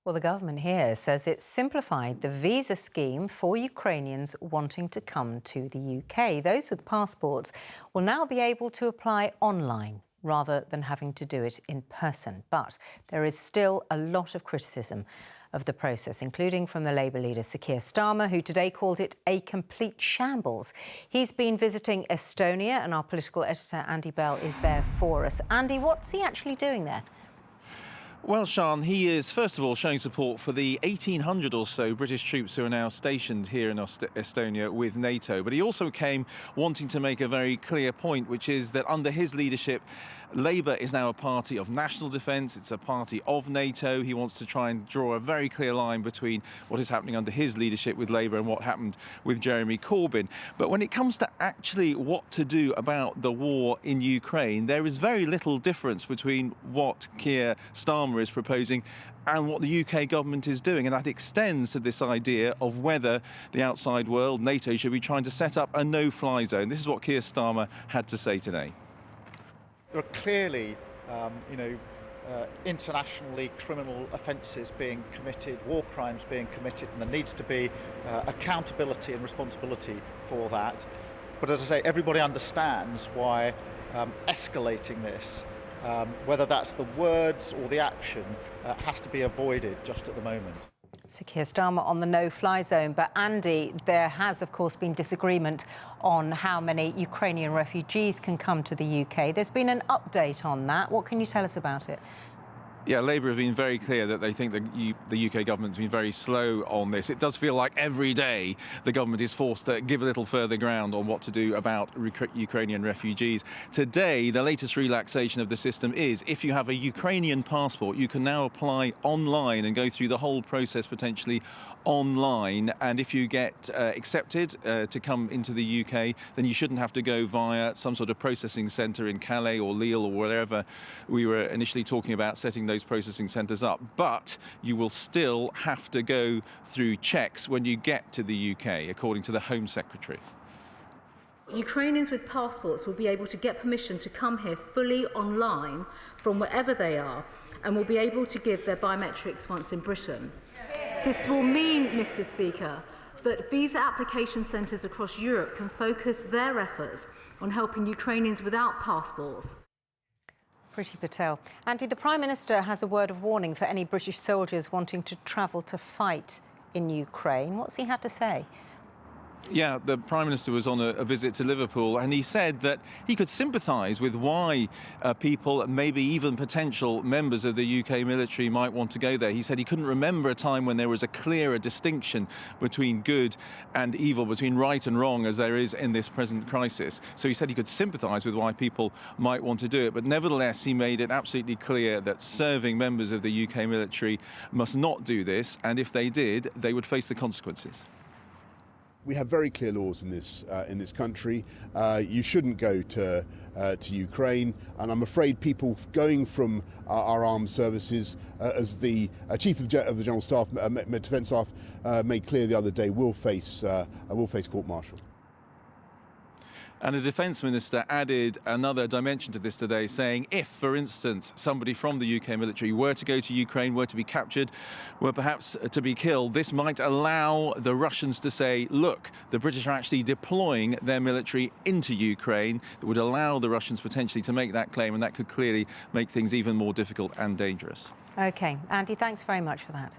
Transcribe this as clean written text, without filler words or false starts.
Well, the government here says it's simplified the visa scheme for Ukrainians wanting to come to the UK. Those with passports will now be able to apply online rather than having to do it in person. But there is still a lot of criticism of the process, including from the Labour leader Sir Keir Starmer, who today called it a complete shambles. He's been visiting Estonia, and our political editor Andy Bell is there for us. Andy, what's he actually doing there? Well, Sian, he is, first of all, showing support for the 1,800 or so British troops who are now stationed here in Estonia with NATO. But he also came wanting to make a very clear point, which is that under his leadership, Labour is now a party of national defence. It's a party of NATO. He wants to try and draw a very clear line between what is happening under his leadership with Labour and what happened with Jeremy Corbyn. But when it comes to actually what to do about the war in Ukraine, there is very little difference between what Keir Starmer is proposing and what the UK government is doing, and that extends to this idea of whether the outside world, NATO, should be trying to set up a no-fly zone. This is what Keir Starmer had to say today. There are clearly, internationally criminal offences being committed, war crimes being committed, and there needs to be accountability and responsibility for that. But as I say, everybody understands why escalating this, whether that's the words or the action, has to be avoided just at the moment. Sir Keir Starmer on the no-fly zone. But Andy, there has, of course, been disagreement on how many Ukrainian refugees can come to the UK. There's been an update on that. What can you tell us about it? Yeah, Labour have been very clear that they think the UK government's been very slow on this. It does feel like every day the government is forced to give a little further ground on what to do about Ukrainian refugees. Today, the latest relaxation of the system is if you have a Ukrainian passport, you can now apply online and go through the whole process potentially online. And if you get accepted to come into the UK, then you shouldn't have to go via some sort of processing centre in Calais or Lille or wherever we were initially talking about setting those processing centres up. But you will still have to go through checks when you get to the UK, according to the Home Secretary. Ukrainians with passports will be able to get permission to come here fully online from wherever they are and will be able to give their biometrics once in Britain. This will mean, Mr. Speaker, that visa application centres across Europe can focus their efforts on helping Ukrainians without passports. Priti Patel. Andy, the Prime Minister has a word of warning for any British soldiers wanting to travel to fight in Ukraine. What's he had to say? Yeah, the Prime Minister was on a visit to Liverpool, and he said that he could sympathise with why people, maybe even potential members of the UK military, might want to go there. He said he couldn't remember a time when there was a clearer distinction between good and evil, between right and wrong, as there is in this present crisis. So he said he could sympathise with why people might want to do it. But nevertheless, he made it absolutely clear that serving members of the UK military must not do this, and if they did, they would face the consequences. We have very clear laws in this country. You shouldn't go to Ukraine, and I'm afraid people going from our armed services, as the Chief of the General Staff, Defence Staff, made clear the other day, will face court-martial. And the Defence Minister added another dimension to this today, saying if, for instance, somebody from the UK military were to go to Ukraine, were to be captured, were perhaps to be killed, this might allow the Russians to say, look, the British are actually deploying their military into Ukraine. It would allow the Russians potentially to make that claim, and that could clearly make things even more difficult and dangerous. OK. Andy, thanks very much for that.